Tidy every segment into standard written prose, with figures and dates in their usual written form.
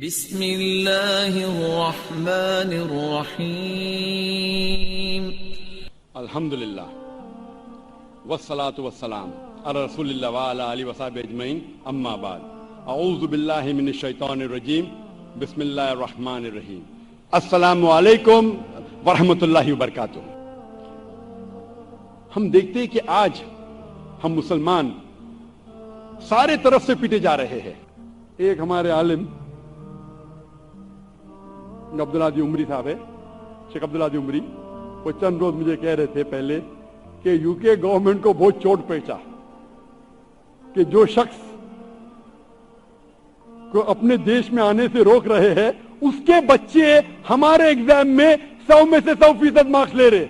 بسم اللہ الرحمن الرحیم الحمدللہ والصلاة والسلام علی رسول اللہ وعلی آلہ وصحبہ اجمعین اما بعد اعوذ باللہ من الشیطان الرجیم بسم اللہ الرحمن الرحیم السلام علیکم ورحمۃ اللہ وبرکاتہ۔ ہم دیکھتے ہیں کہ آج ہم مسلمان سارے طرف سے پیٹے جا رہے ہیں۔ ایک ہمارے عالم عبدالعادی عمری صاحب ہے، شیخ عبدالعادی عمری، وہ چند روز مجھے کہہ رہے تھے پہلے کہ یو کے گورنمنٹ کو بہت چوٹ پہنچا کہ جو شخص کو اپنے دیش میں آنے سے روک رہے ہیں اس کے بچے ہمارے ایگزام میں 100 میں سے 100% مارکس لے رہے۔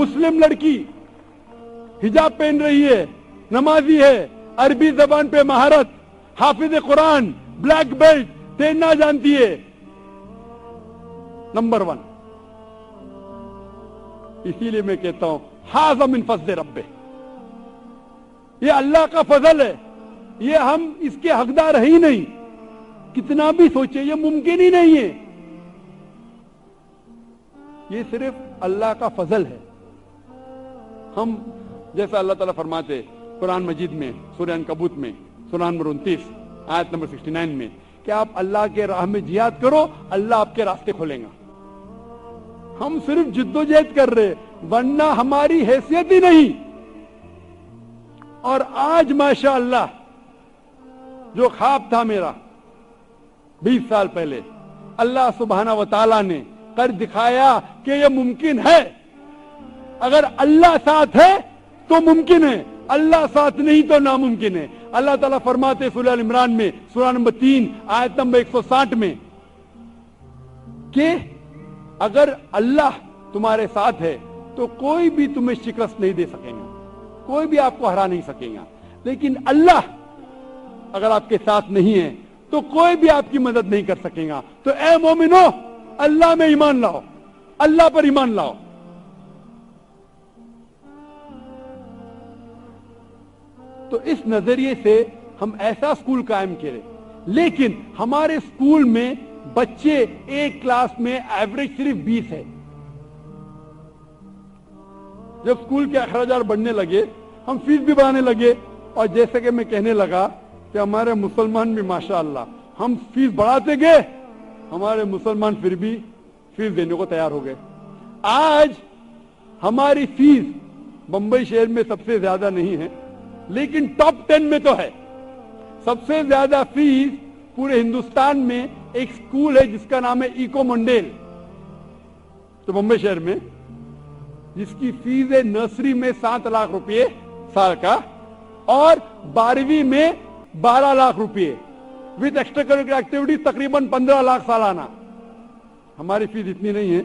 مسلم لڑکی حجاب پہن رہی ہے، نمازی ہے، عربی زبان پہ مہارت، حافظ قرآن، بلیک بیلٹ، تیرنا جانتی ہے، نمبر 1۔ اسی لیے میں کہتا ہوں ھذا من فضل ربہ، یہ اللہ کا فضل ہے، یہ ہم اس کے حقدار ہی نہیں، کتنا بھی سوچے یہ ممکن ہی نہیں ہے، یہ صرف اللہ کا فضل ہے۔ ہم جیسا اللہ تعالیٰ فرماتے قرآن مجید میں سورہ عنکبوت میں سورہ نمبر 29 آیت نمبر 69 میں کہ آپ اللہ کے راہ میں جہاد کرو، اللہ آپ کے راستے کھولیں گا۔ ہم صرف جد و جہد کر رہے ورنہ ہماری حیثیت ہی نہیں۔ اور آج ماشاءاللہ جو خواب تھا میرا 20 سال پہلے، اللہ سبحانہ و تعالیٰ نے کر دکھایا کہ یہ ممکن ہے۔ اگر اللہ ساتھ ہے تو ممکن ہے، اللہ ساتھ نہیں تو ناممکن ہے۔ اللہ تعالیٰ فرماتے سورہ ال عمران میں سورہ نمبر 3 آیت نمبر 160 میں کہ اگر اللہ تمہارے ساتھ ہے تو کوئی بھی تمہیں شکست نہیں دے سکے گا، کوئی بھی آپ کو ہرا نہیں سکے گا، لیکن اللہ اگر آپ کے ساتھ نہیں ہے تو کوئی بھی آپ کی مدد نہیں کر سکے گا۔ تو اے مومنو اللہ میں ایمان لاؤ، اللہ پر ایمان لاؤ۔ تو اس نظریے سے ہم ایسا اسکول قائم کریں، لیکن ہمارے اسکول میں بچے ایک کلاس میں ایوریج صرف 20 ہے۔ جب اسکول کے اخراجات بڑھنے لگے ہم فیس بھی بڑھانے لگے، اور جیسے کہ میں کہنے لگا کہ ہمارے مسلمان بھی ماشاءاللہ ہم فیس بڑھاتے گئے، ہمارے مسلمان پھر بھی فیس دینے کو تیار ہو گئے۔ آج ہماری فیس بمبئی شہر میں سب سے زیادہ نہیں ہے لیکن ٹاپ 10 میں تو ہے۔ سب سے زیادہ فیس پورے ہندوستان میں ایک سکول ہے جس کا نام ہے ایکو منڈیل، تو بمبئی شہر میں، جس کی فیس ہے نرسری میں 7 لاکھ روپے سال کا اور 12ویں میں 12 لاکھ روپے وتھ ایکسٹرا کریکولر ایکٹیویٹی تقریباً 15 لاکھ سالانہ۔ ہماری فیس اتنی نہیں ہے،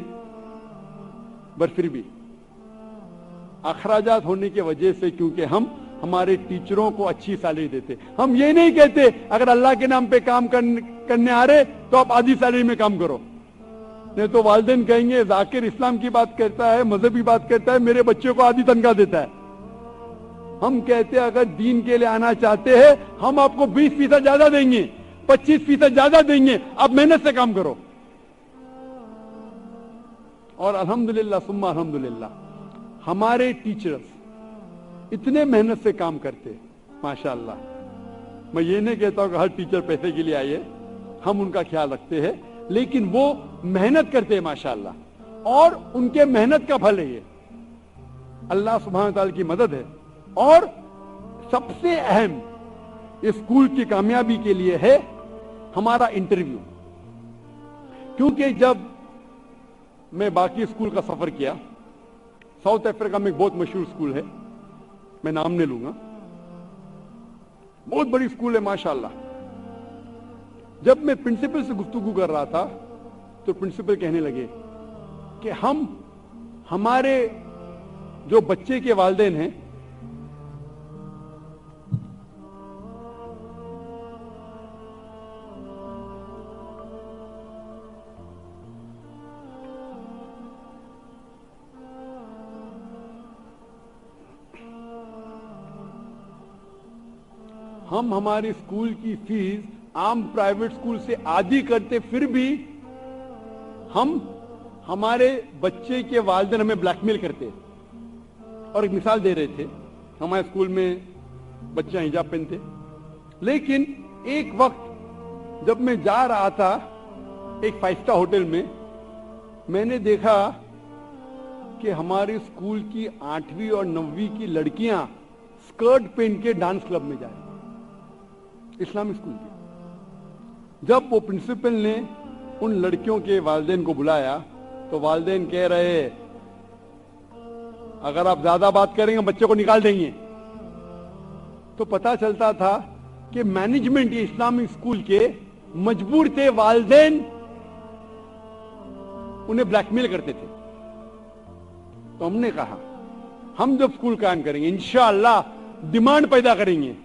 پر پھر بھی اخراجات ہونے کی وجہ سے، کیونکہ ہم ہمارے ٹیچروں کو اچھی سیلری دیتے، ہم یہ نہیں کہتے اگر اللہ کے نام پہ کام کرنے آ رہے تو آپ آدھی سیلری میں کام کرو، نہیں تو والدین کہیں گے ذاکر اسلام کی بات کرتا ہے، مذہبی بات کرتا ہے، میرے بچے کو آدھی تنخواہ دیتا ہے۔ ہم کہتے ہیں اگر دین کے لیے آنا چاہتے ہیں ہم آپ کو 20% زیادہ دیں گے، 25% زیادہ دیں گے، آپ محنت سے کام کرو۔ اور الحمدللہ ثم الحمدللہ ہمارے ٹیچرز اتنے محنت سے کام کرتے ماشاءاللہ۔ میں یہ نہیں کہتا ہوں کہ ہر ٹیچر پیسے کے لیے آئے، ہم ان کا خیال رکھتے ہیں، لیکن وہ محنت کرتے ہیں ماشاءاللہ، اور ان کے محنت کا پھل ہے یہ، اللہ سبحانہ تعالی کی مدد ہے۔ اور سب سے اہم اسکول کی کامیابی کے لیے ہے ہمارا انٹرویو، کیونکہ جب میں باقی اسکول کا سفر کیا، ساؤتھ افریقہ میں ایک بہت مشہور اسکول ہے، میں نام نہیں لوں گا، بہت بڑی اسکول ہے ماشاءاللہ۔ جب میں پرنسپل سے گفتگو کر رہا تھا تو پرنسپل کہنے لگے کہ ہمارے جو بچے کے والدین ہیں ہم ہماری اسکول کی فیس आम प्राइवेट स्कूल से आदी करते, फिर भी हम हमारे बच्चे के वालिदैन हमें ब्लैकमेल करते। और एक मिसाल दे रहे थे, हमारे स्कूल में बच्चे हिजाब पहनते, लेकिन एक वक्त जब मैं जा रहा था एक 5 स्टार होटल में, मैंने देखा कि हमारे स्कूल की 8वीं और 9वीं की लड़कियां स्कर्ट पहन के डांस क्लब में जा रही, इस्लामिक स्कूल की। जब वो प्रिंसिपल ने उन लड़कियों के वालिदैन को बुलाया तो वालिदैन कह रहे, अगर आप ज्यादा बात करेंगे बच्चे को निकाल देंगे। तो पता चलता था कि मैनेजमेंट ये इस्लामिक स्कूल के मजबूर थे, वालिदैन उन्हें ब्लैकमेल करते थे। तो हमने कहा हम जब स्कूल कायम करेंगे इंशाअल्लाह डिमांड पैदा करेंगे,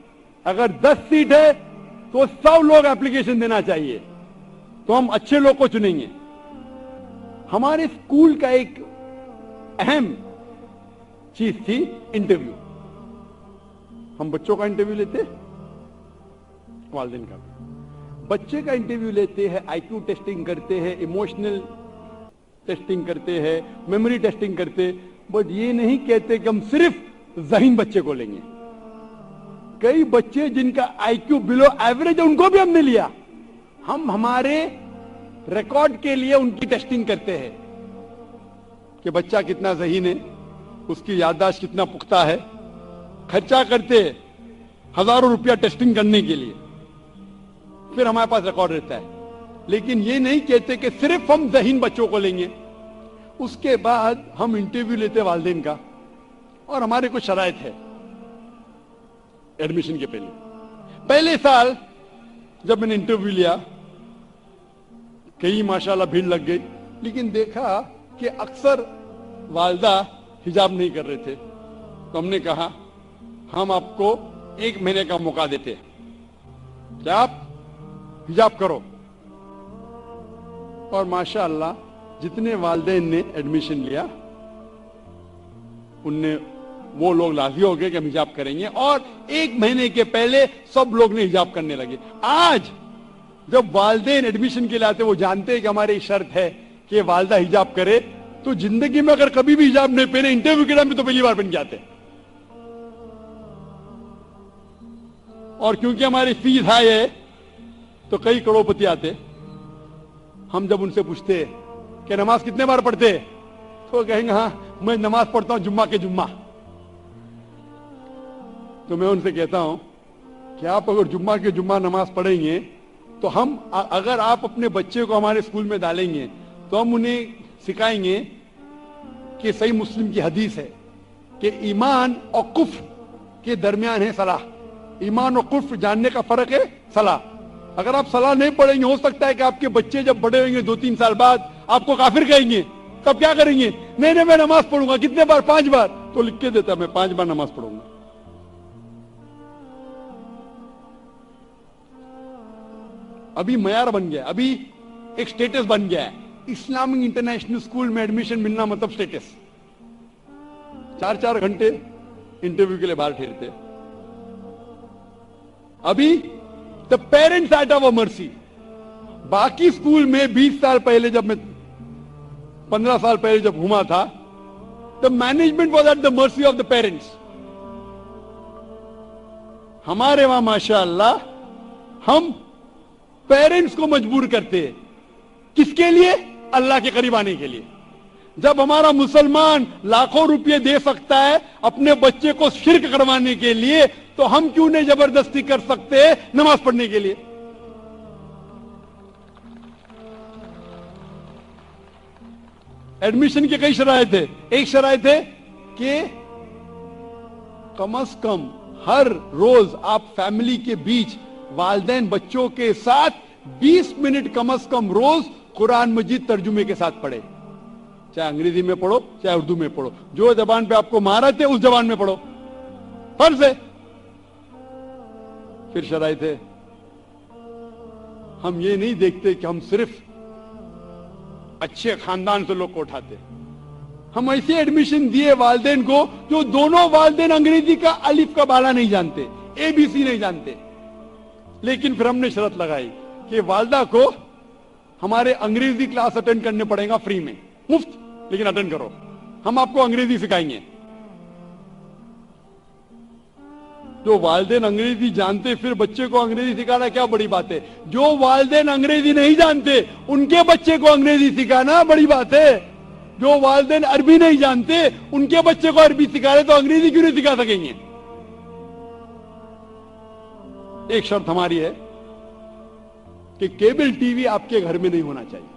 अगर 10 सीट है तो 100 लोग एप्लीकेशन देना चाहिए, तो हम अच्छे लोग को चुनेंगे। हमारे स्कूल का एक अहम चीज थी इंटरव्यू। हम बच्चों का इंटरव्यू लेते, वालिदैन का। बच्चे का इंटरव्यू लेते हैं, आईक्यू टेस्टिंग करते हैं, इमोशनल टेस्टिंग करते हैं, मेमोरी टेस्टिंग करते, बट ये नहीं कहते कि हम सिर्फ ज़हीन बच्चे को लेंगे। कई बच्चे जिनका आईक्यू बिलो एवरेज है उनको भी हमने लिया। हम हमारे रिकॉर्ड के लिए उनकी टेस्टिंग करते हैं कि बच्चा कितना ज़हीन है, उसकी याददाश्त कितना पुख्ता है। खर्चा करते हजारों रुपया टेस्टिंग करने के लिए, फिर हमारे पास रिकॉर्ड रहता है। लेकिन ये नहीं कहते कि सिर्फ हम ज़हीन बच्चों को लेंगे। उसके बाद हम इंटरव्यू लेते वालिदैन का, और हमारे कुछ शराइत है एडमिशन के पहले साल जब मैंने इंटरव्यू लिया, कई माशाल्लाह भीड़ लग गई, लेकिन देखा कि अक्सर वालिदा हिजाब नहीं कर रहे थे। तो हमने कहा हम आपको 1 महीने का मौका देते हैं, क्या आप हिजाब करो। और माशाअल्लाह जितने वालिदैन ने एडमिशन लिया उनने वो लोग राजी हो गए कि हम हिजाब करेंगे, और 1 महीने के पहले सब लोग ने हिजाब करने लगे। आज जब वालिदैन एडमिशन के लिए आते, वो जानते हैं कि हमारी शर्त है कि वालिदा हिजाब करे, तो जिंदगी में अगर कभी भी हिजाब नहीं पहने, इंटरव्यू के टाइम में तो पहली बार बन जाते। और क्योंकि हमारी फीस हाई है तो कई करोड़पति आते। हम जब उनसे पूछते कि नमाज कितने बार पढ़ते, तो कहेंगे हाँ मैं नमाज पढ़ता हूं जुम्मा के जुम्मा। तो मैं उनसे कहता हूं कि आप अगर जुम्मा के जुम्मा नमाज पढ़ेंगे तो हम, अगर आप अपने बच्चे को हमारे स्कूल में डालेंगे तो हम उन्हें सिखाएंगे कि सही मुस्लिम की हदीस है कि ईमान और कुफ्र के दरमियान है सलाह। ईमान और कुफ्र जानने का फर्क है सलाह। अगर आप सलाह नहीं पढ़ेंगे, हो सकता है कि आपके बच्चे जब बड़े होंगे 2-3 साल बाद आपको काफिर कहेंगे, तब क्या करेंगे? नहीं मैं नमाज पढ़ूंगा। कितने बार? 5 बार। तो लिख के देता मैं 5 बार नमाज पढ़ूंगा। अभी मयार बन गया, अभी एक स्टेटस बन गया है। इस्लामिक इंटरनेशनल स्कूल में एडमिशन मिलना मतलब स्टेटस। 4-4 घंटे इंटरव्यू के लिए बाहर ठहरते। अभी the parents out of mercy. बाकी स्कूल में 20 साल पहले, जब मैं 15 साल पहले जब घूमा था, the management was at the mercy of the parents. हमारे वहां माशाअल्लाह हम पेरेंट्स को मजबूर करते हैं। किसके लिए? अल्लाह के करीब आने के लिए। जब हमारा मुसलमान लाखों रुपए दे सकता है अपने बच्चे को शिर्क करवाने के लिए, तो हम क्यों नहीं जबरदस्ती कर सकते नमाज पढ़ने के लिए? एडमिशन के कई शराइत है। एक शराइत है कि कम से कम हर रोज आप फैमिली के बीच वालिदैन बच्चों के साथ 20 मिनट कम से कम रोज कुरान मजीद तर्जुमे के साथ पढ़े। चाहे अंग्रेजी में पढ़ो, चाहे उर्दू में पढ़ो, जो जबान पे आपको महारत है उस जबान में पढ़ो, फर्ज है। फिर शराइत है, हम ये नहीं देखते कि हम सिर्फ अच्छे खानदान से लोग को उठाते। हम ऐसे एडमिशन दिए वालिदैन को जो दोनों वालिदैन अंग्रेजी का अलिफ का बाला नहीं जानते, ABC नहीं जानते। लेकिन फिर हमने शर्त लगाई कि वालदा को हमारे अंग्रेजी क्लास अटेंड करने पड़ेगा फ्री में, मुफ्त, लेकिन अटेंड करो, हम आपको अंग्रेजी सिखाएंगे। जो वालिदैन अंग्रेजी जानते फिर बच्चे को अंग्रेजी सिखाना क्या बड़ी बात है। जो वालिदैन अंग्रेजी नहीं जानते उनके बच्चे को अंग्रेजी सिखाना बड़ी बात है। जो वालिदैन अरबी नहीं जानते उनके बच्चे को अरबी सिखा रहे तो अंग्रेजी क्यों नहीं सिखा सकेंगे। एक शर्त हमारी है कि केबल टीवी आपके घर में नहीं होना चाहिए।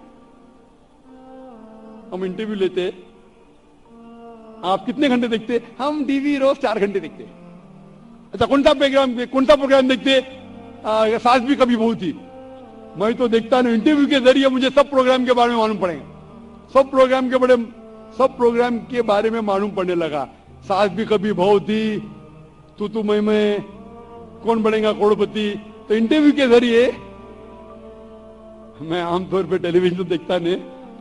हम इंटरव्यू लेते, आप कितने घंटे देखते? हम टीवी रोज 4 घंटे देखते। अच्छा, कौन सा प्रोग्राम देखते? सास भी कभी बहू थी। मैं तो देखता नहीं, इंटरव्यू के जरिए मुझे सब प्रोग्राम के बारे में मालूम पड़ेगा, सब प्रोग्राम के बारे में मालूम पड़ने लगा। सास भी कभी बहू थी, तू मैं, कौन बनेगा करोड़पति। तो इंटरव्यू के जरिए, मैं आमतौर पे टेलीविजन तो देखता नहीं,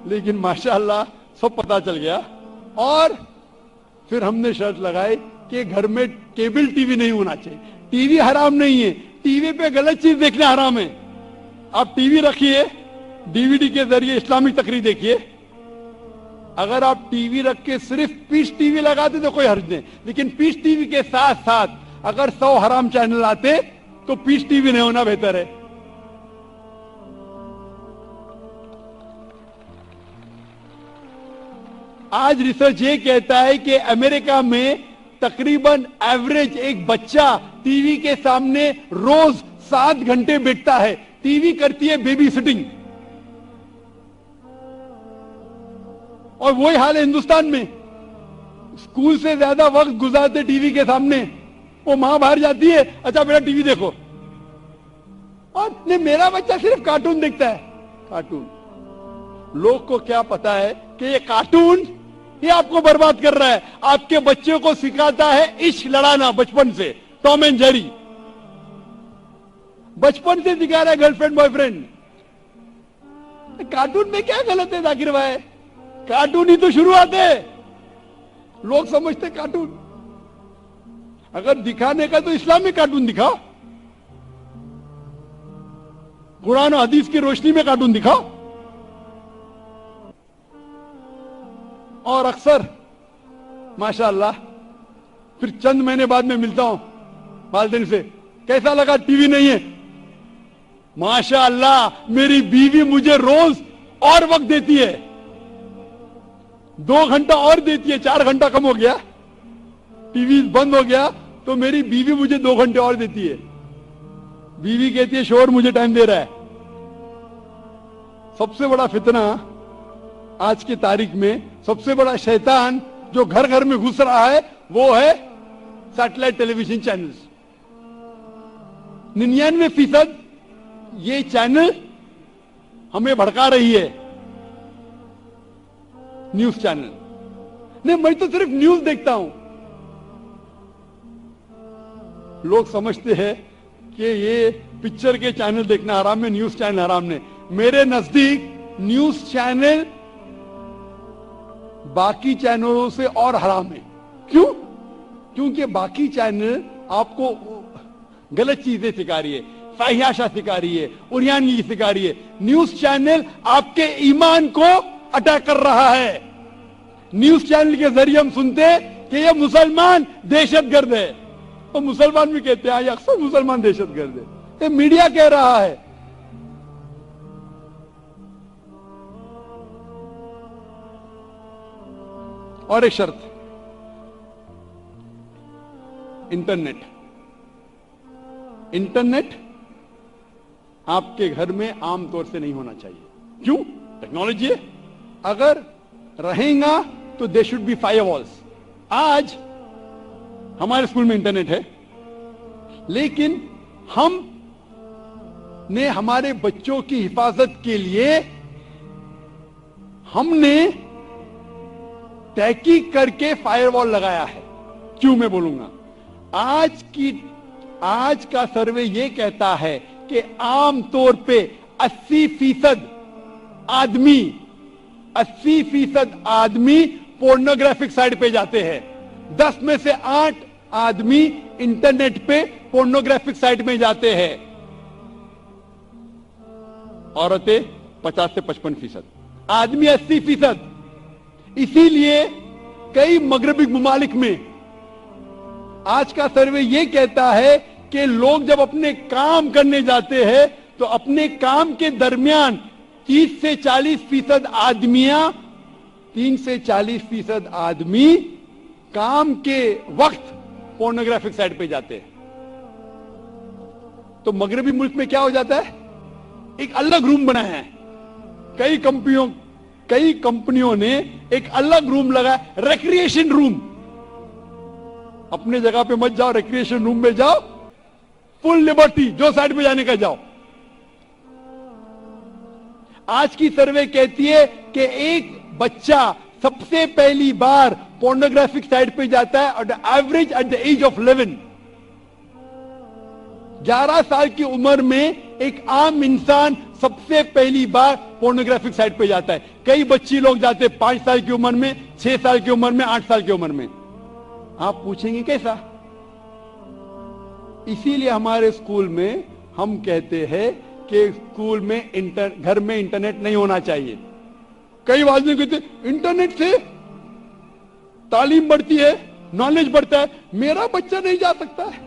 लेकिन माशाअल्लाह सब पता चल गया। और फिर हमने शर्त लगाई कि घर में केबल टीवी नहीं होना चाहिए। टीवी हराम नहीं है, टीवी पे गलत चीज देखना हराम है। आप टीवी रखिए, डीवीडी के जरिए इस्लामिक तकरीर देखिए। अगर आप टीवी रख के सिर्फ पीस टीवी लगाते तो कोई हर्ज नहीं, लेकिन पीस टीवी के साथ साथ अगर 100 हराम चैनल आते तो पीस टीवी नहीं होना बेहतर है। आज रिसर्च ये कहता है कि अमेरिका में तकरीबन एवरेज एक बच्चा टीवी के सामने रोज 7 घंटे बैठता है। टीवी करती है बेबी सिटिंग। और वही हाल है हिंदुस्तान में। स्कूल से ज्यादा वक्त गुजारते टीवी के सामने। वो मां बाहर जाती है, अच्छा बेटा टीवी देखो, और नहीं, मेरा बच्चा सिर्फ कार्टून देखता है। कार्टून, लोग को क्या पता है कि ये कार्टून ये आपको बर्बाद कर रहा है। आपके बच्चे को सिखाता है इश्क लड़ाना बचपन से, टॉम एंड जेरी बचपन से सिखा रहा है, गर्लफ्रेंड बॉयफ्रेंड। कार्टून में क्या गलत है जाकिर भाई? कार्टून ही तो शुरुआत है। लोग समझते कार्टून अगर दिखाने का तो इस्लामिक कार्टून दिखाओ, कुरान और हदीस की रोशनी में कार्टून दिखाओ। और अक्सर माशाअल्लाह फिर चंद महीने बाद में मिलता हूं वालिदैन से, कैसा लगा टीवी नहीं है? माशाअल्लाह मेरी बीवी मुझे रोज और वक्त देती है, 2 घंटा और देती है। 4 घंटा कम हो गया, टीवी बंद हो गया तो मेरी बीवी मुझे 2 घंटे और देती है। बीवी कहती है शोहर मुझे टाइम दे रहा है। सबसे बड़ा फितना आज की तारीख में, सबसे बड़ा शैतान जो घर घर में घुस रहा है वो है सैटेलाइट टेलीविजन चैनल्स। 99% ये चैनल हमें भड़का रही है। न्यूज चैनल नहीं, मैं तो सिर्फ न्यूज देखता हूं। लोग समझते हैं कि ये पिक्चर के चैनल देखना हराम है, न्यूज चैनल हराम नहीं। मेरे नजदीक न्यूज चैनल बाकी चैनलों से और हराम है। क्यों? क्योंकि बाकी चैनल आपको गलत चीजें सिखा रही है, फाहियाशा सिखा रही है, उरियानगी सिखा रही है। न्यूज चैनल आपके ईमान को अटैक कर रहा है। न्यूज चैनल के जरिए हम सुनते कि ये मुसलमान दहशतगर्द है, तो मुसलमान भी कहते हैं अक्सर मुसलमान दहशतगर्द है। ये मीडिया कह रहा है। और एक शर्त, इंटरनेट आपके घर में आमतौर से नहीं होना चाहिए। क्यों? टेक्नोलॉजी है, अगर रहेगा तो दे शुड बी फायरवॉल्स। आज हमारे स्कूल में इंटरनेट है, लेकिन हम ने हमारे बच्चों की हिफाजत के लिए हमने तहकीक करके फायरवॉल लगाया है। क्यों मैं बोलूंगा, आज का सर्वे यह कहता है कि आमतौर पे 80% आदमी पोर्नोग्राफिक साइट पे जाते हैं। 10 में से 8 आदमी इंटरनेट पे पोर्नोग्राफिक साइट में जाते हैं। औरतें 50 से 55%, आदमी 80%। इसीलिए कई मगरबी ममालिक में आज का सर्वे ये कहता है कि लोग जब अपने काम करने जाते हैं तो अपने काम के दरमियान 30 से 40% आदमियां 30 से 40% आदमी काम के वक्त पोर्नोग्राफिक साइट पे जाते हैं। तो मगरबी मुल्क में क्या हो जाता है, एक अलग रूम बनाया है, कई कंपनियों ने एक अलग रूम लगाया, रिक्रिएशन रूम। अपने जगह पे मत जाओ, रिक्रिएशन रूम में जाओ, फुल लिबर्टी, जो साइड पे जाने का जाओ। आज की सर्वे कहती है कि एक बच्चा सबसे पहली बार पोर्नोग्राफिक साइट पे जाता है और average at the age of 11 साल की उम्र में एक आम इंसान सबसे पहली बार पोर्नोग्राफिक साइट पे जाता है। कई बच्ची लोग जाते हैं 5 साल की उम्र में, 6 साल की उम्र में, 8 साल की उम्र में। आप पूछेंगे कैसा? इसीलिए हमारे स्कूल में हम कहते हैं कि स्कूल में घर में इंटरनेट नहीं होना चाहिए। कई वालिदैन कहते इंटरनेट से तालीम बढ़ती है, नॉलेज बढ़ता है, मेरा बच्चा नहीं जा सकता है।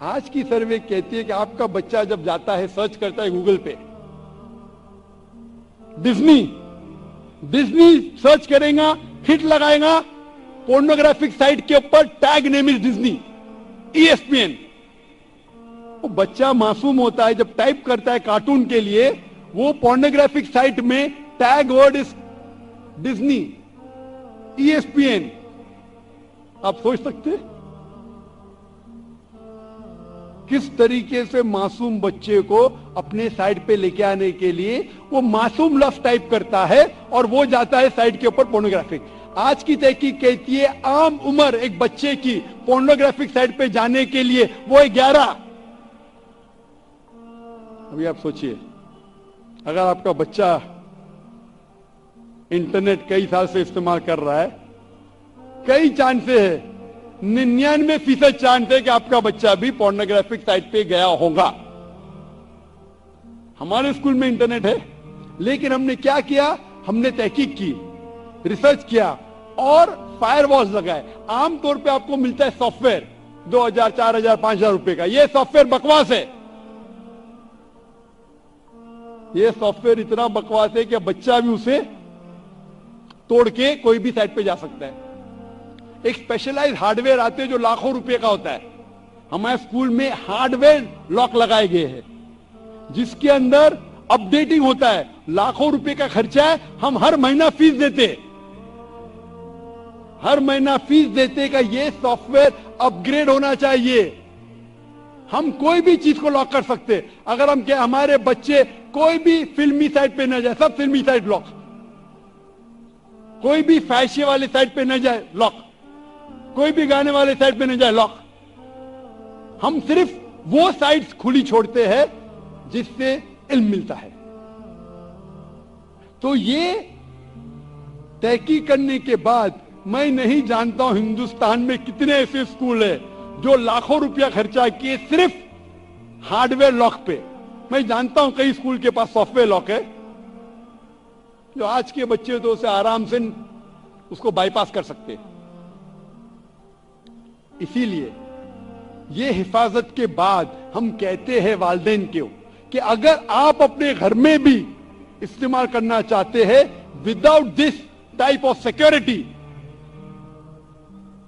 आज की सर्वे कहती है कि आपका बच्चा जब जाता है, सर्च करता है गूगल पे डिज्नी सर्च करेगा, हिट लगाएगा, पोर्नोग्राफिक साइट के ऊपर tag name is Disney, ESPN। वो बच्चा मासूम होता है, जब टाइप करता है कार्टून के लिए, वो पोर्नोग्राफिक साइट में tag word is Disney, ESPN। आप सोच सकते हैं किस तरीके से मासूम बच्चे को अपने साइट पे लेके आने के लिए वो मासूम लफ्ज टाइप करता है और वो जाता है साइट के ऊपर पोर्नोग्राफिक। आज की तहकीक कहती है आम उम्र एक बच्चे की पोर्नोग्राफिक साइट पे जाने के लिए वो है 11। अभी आप सोचिए, अगर आपका बच्चा इंटरनेट कई साल से इस्तेमाल कर रहा है, कई चांसेस है, 99% चांस है कि आपका बच्चा भी पोर्नोग्राफिक साइट पे गया होगा। हमारे स्कूल में इंटरनेट है, लेकिन हमने क्या किया, हमने तहकीक की, रिसर्च किया और फायरवॉल्स लगाए। आमतौर पे आपको मिलता है सॉफ्टवेयर 2000, 4000, 5000 रुपए का। यह सॉफ्टवेयर बकवास है। यह सॉफ्टवेयर इतना बकवास है कि बच्चा भी उसे तोड़ के कोई भी साइट पे जा सकता है। एक स्पेशलाइज्ड हार्डवेयर आते हैं जो लाखों रुपए का होता है। हमारे स्कूल में हार्डवेयर लॉक लगाए गए हैं जिसके अंदर अपडेटिंग होता है। लाखों रुपए का खर्चा है, हम हर महीना फीस देते, हर महीना फीस देते का ये सॉफ्टवेयर अपग्रेड होना चाहिए। हम कोई भी चीज को लॉक कर सकते। अगर हम क्या, हमारे बच्चे कोई भी फिल्मी साइट पे न जाए, सब फिल्मी साइट लॉक, कोई भी फैशन वाले साइट पे न जाए लॉक, कोई भी गाने वाले साइट पे न जाए लॉक। हम सिर्फ वो साइट्स खुली छोड़ते हैं जिससे इल्म मिलता है। तो ये तहकीक करने के बाद मैं नहीं जानता हूं हिंदुस्तान में कितने ऐसे स्कूल है जो लाखों रुपया खर्चा किए सिर्फ हार्डवेयर लॉक पे। मैं जानता हूं कई स्कूल के पास सॉफ्टवेयर लॉक है जो आज के बच्चे तो उसे आराम से उसको बाईपास कर सकते। इसीलिए ये हिफाजत के बाद हम कहते हैं वालिदैन को कि अगर आप अपने घर में भी इस्तेमाल करना चाहते हैं without this type of security,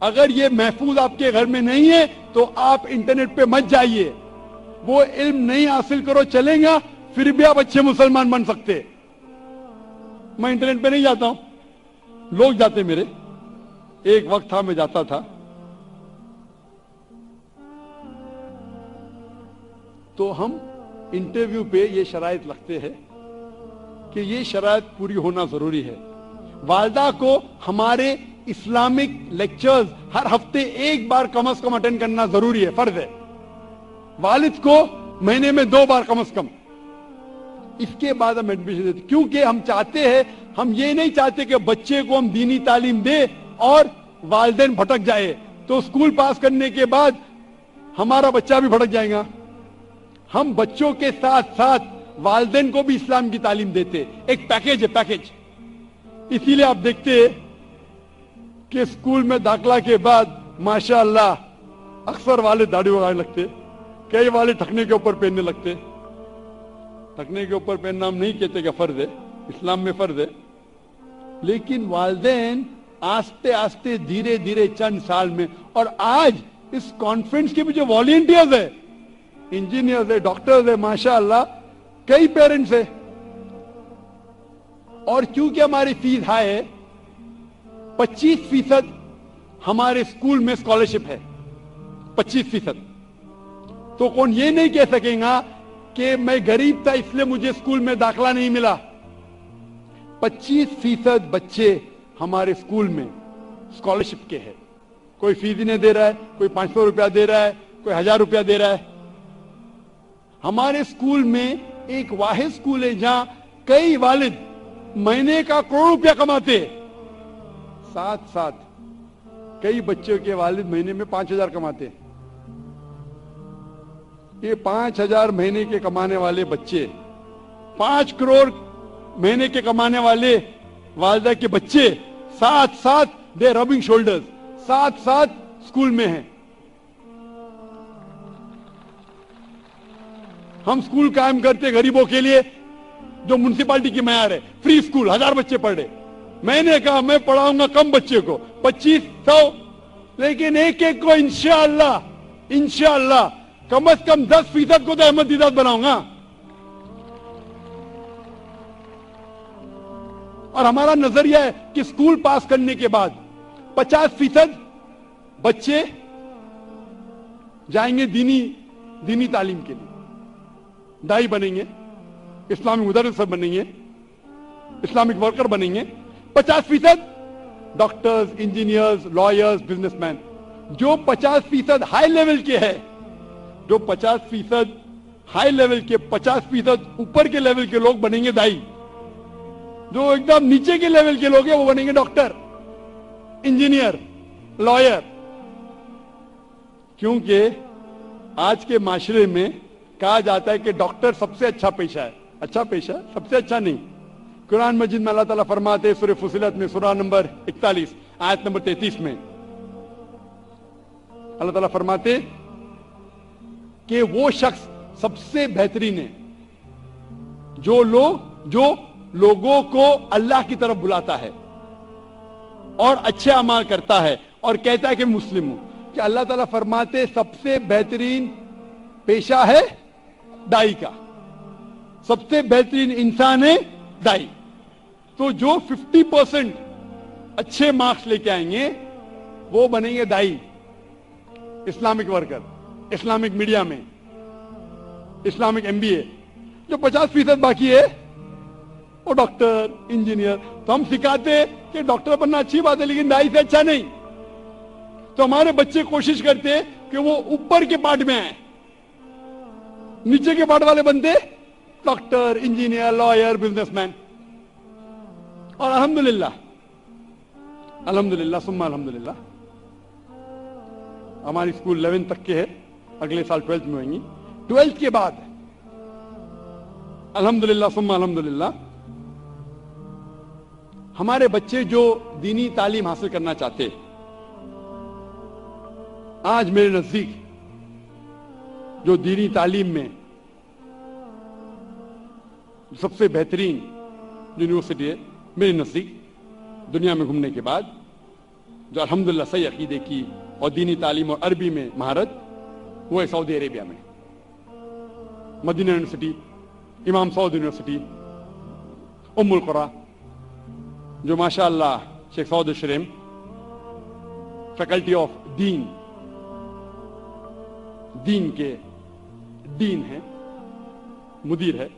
अगर ये महफूज आपके घर में नहीं है तो आप इंटरनेट पे मत जाइए। वो इल्म नहीं हासिल करो चलेगा, फिर भी आप अच्छे मुसलमान बन सकते। मैं इंटरनेट पे नहीं जाता हूं, लोग जाते मेरे। एक वक्त था मैं जाता था, तो हम इंटरव्यू पे ये शराइत लगते हैं कि ये शराइत पूरी होना जरूरी है। वालिदा को हमारे इस्लामिक लेक्चर्स हर हफ्ते एक बार कम से कम अटेंड करना जरूरी है, फर्ज है। वालिद को महीने में 2 बार कम से कम। इसके बाद हम एडमिशन देते, क्योंकि हम चाहते हैं, हम ये नहीं चाहते कि बच्चे को हम दीनी तालीम दे और वालिदैन भटक जाए तो स्कूल पास करने के बाद हमारा बच्चा भी भटक जाएगा। हम बच्चों के साथ साथ वालिदैन को भी इस्लाम की तालीम देते। एक पैकेज है, पैकेज। इसीलिए आप देखते कि स्कूल में दाखला के बाद माशाअल्लाह अक्सर वाले दाढ़ी उगाने लगते, कई वाले ठकने के ऊपर पहनने लगते। ठकने के ऊपर पहनना हम नहीं कहते कि फर्ज है, इस्लाम में फर्ज है, लेकिन वालिदैन आस्ते आस्ते धीरे धीरे चंद साल में, और आज इस कॉन्फ्रेंस के भी जो वॉलंटियर्स है, इंजीनियर्स है, डॉक्टर्स है, माशाअल्लाह कई पेरेंट्स है। और क्योंकि हमारी फीस हाई है, 25% हमारे स्कूल में स्कॉलरशिप है, 25%। तो कौन ये नहीं कह सकेगा कि मैं गरीब था इसलिए मुझे स्कूल में दाखला नहीं मिला। 25% बच्चे हमारे स्कूल में स्कॉलरशिप के हैं। कोई फीस ही नहीं दे रहा है, कोई 500 रुपया दे रहा है, कोई 1000 रुपया दे रहा है। हमारे स्कूल में एक वाहिद स्कूल है जहां कई वालिद महीने का करोड़ रुपया कमाते, साथ साथ कई बच्चों के वालिद महीने में 5000 कमाते। ये 5000 महीने के कमाने वाले बच्चे, 5 करोड़ महीने के कमाने वाले वालिदा के बच्चे साथ साथ दे रबिंग शोल्डर्स, साथ साथ स्कूल में हैं। हम स्कूल कायम करते गरीबों के लिए, जो म्युनिसिपालिटी की मैयार है, फ्री स्कूल, 1000 बच्चे पढ़ रहे। मैंने कहा मैं पढ़ाऊंगा कम बच्चे को, 2500, लेकिन एक एक को इंशाअल्लाह इंशाअल्लाह कम से कम 10% को तो अहमद दीदात बनाऊंगा। और हमारा नजरिया है कि स्कूल पास करने के बाद 50% बच्चे जाएंगे दीनी तालीम के लिए, दाई बनेंगे, इस्लामिक मुदर्रिस बनेंगे, इस्लामिक वर्कर बनेंगे। 50% डॉक्टर्स, इंजीनियर्स, लॉयर्स, बिजनेसमैन। जो 50% हाई लेवल के है, जो 50% हाई लेवल के, 50% ऊपर के लेवल के लोग बनेंगे दाई। जो एकदम नीचे के लेवल के लोग हैं वो बनेंगे डॉक्टर, इंजीनियर, लॉयर। क्योंकि आज के माशरे में कहा जाता है कि डॉक्टर सबसे अच्छा पेशा है। अच्छा पेशा, सबसे अच्छा नहीं। कुरान मजीद में अल्लाह ताला फरमाते हैं सूरह फुसिलत में, सूरा नंबर 41 आयत नंबर 33 में, अल्लाह ताला फरमाते कि वो शख्स सबसे बेहतरीन है जो लोगों को अल्लाह की तरफ बुलाता है और अच्छे अमाल करता है और कहता है कि मुस्लिम हूं। कि अल्लाह ताला फरमाते सबसे बेहतरीन पेशा है दाई का, सबसे बेहतरीन इंसान है दाई। तो जो 50% अच्छे मार्क्स लेके आएंगे वो बनेंगे दाई, इस्लामिक वर्कर, इस्लामिक मीडिया में, इस्लामिक MBA। जो 50% बाकी है वो डॉक्टर, इंजीनियर। तो हम सिखाते कि डॉक्टर बनना अच्छी बात है लेकिन दाई से अच्छा नहीं। तो हमारे बच्चे कोशिश करते कि वो ऊपर के पार्ट में आए, नीचे के पार्ट वाले बनते डॉक्टर, इंजीनियर, लॉयर, बिजनेसमैन। और अल्हम्दुलिल्लाह, अल्हम्दुलिल्लाह सुम्मा अल्हम्दुलिल्लाह, हमारी स्कूल 11 तक के है, अगले साल 12th में होंगी। 12th के बाद अल्हम्दुलिल्लाह सुम्मा अल्हम्दुलिल्लाह हमारे बच्चे जो दीनी तालीम हासिल करना चाहते, आज मेरे नजदीक जो दीनी तालीम में सबसे बेहतरीन यूनिवर्सिटी है मेरे नजदीक, दुनिया में घूमने के बाद, जो अल्हम्दुलिल्लाह सही अकीदे की और दीनी तालीम और अरबी में महारत, वो है सऊदी अरेबिया में मदीना यूनिवर्सिटी, इमाम सऊद यूनिवर्सिटी, उम्मुल कुरा, जो माशाअल्लाह शेख सऊद शरीम फैकल्टी ऑफ दीन के डीन है, मुदीर है,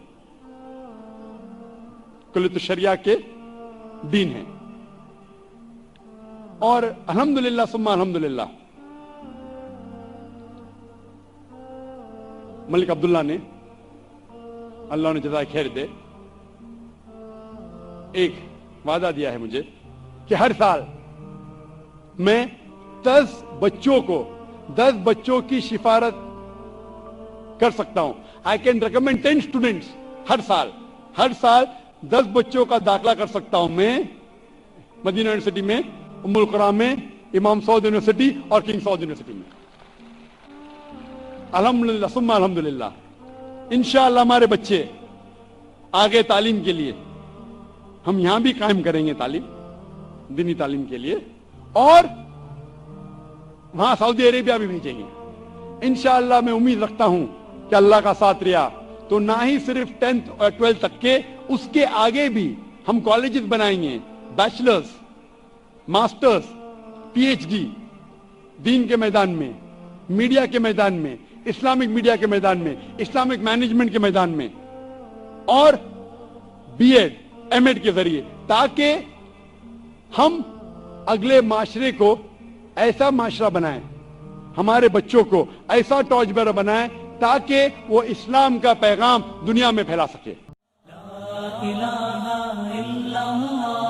कुल्लियत शरिया के डीन है। और अल्हम्दुलिल्लाह सुम्मा अल्हम्दुलिल्लाह मलिक अब्दुल्ला ने, अल्लाह ने जज़ाए खैर दे, एक वादा दिया है मुझे कि हर साल मैं 10 बच्चों की सिफारत कर सकता हूं। आई कैन रिकमेंड 10 स्टूडेंट्स ہر سال 10 بچوں کا داخلہ کر سکتا ہوں میں مدینہ یونیورسٹی میں، ام القرآن میں، امام سعود یونیورسٹی اور کنگ سعود یونیورسٹی میں. الحمدللہ ثم الحمدللہ. انشاءاللہ ہمارے بچے آگے تعلیم کے لیے ہم یہاں بھی قائم کریں گے تعلیم، دینی تعلیم کے لیے، اور وہاں سعودی عربیہ بھی بھیجیں گے انشاءاللہ. میں امید رکھتا ہوں کہ اللہ کا ساتھ رہا تو نہ ہی صرف 10th اور 12th تک کے، اس کے آگے بھی ہم کالجز بنائیں گے، bachelors, masters, P H D, دین کے میدان میں، میڈیا کے میدان میں، اسلامک میڈیا کے میدان میں، اسلامک مینجمنٹ کے میدان میں، اور بی ایڈ ایم ایڈ کے ذریعے، تاکہ ہم اگلے معاشرے کو ایسا معاشرہ بنائیں، ہمارے بچوں کو ایسا ٹارچ بیرر بنائیں تاکہ وہ اسلام کا پیغام دنیا میں پھیلا سکے. لا الہ الا اللہ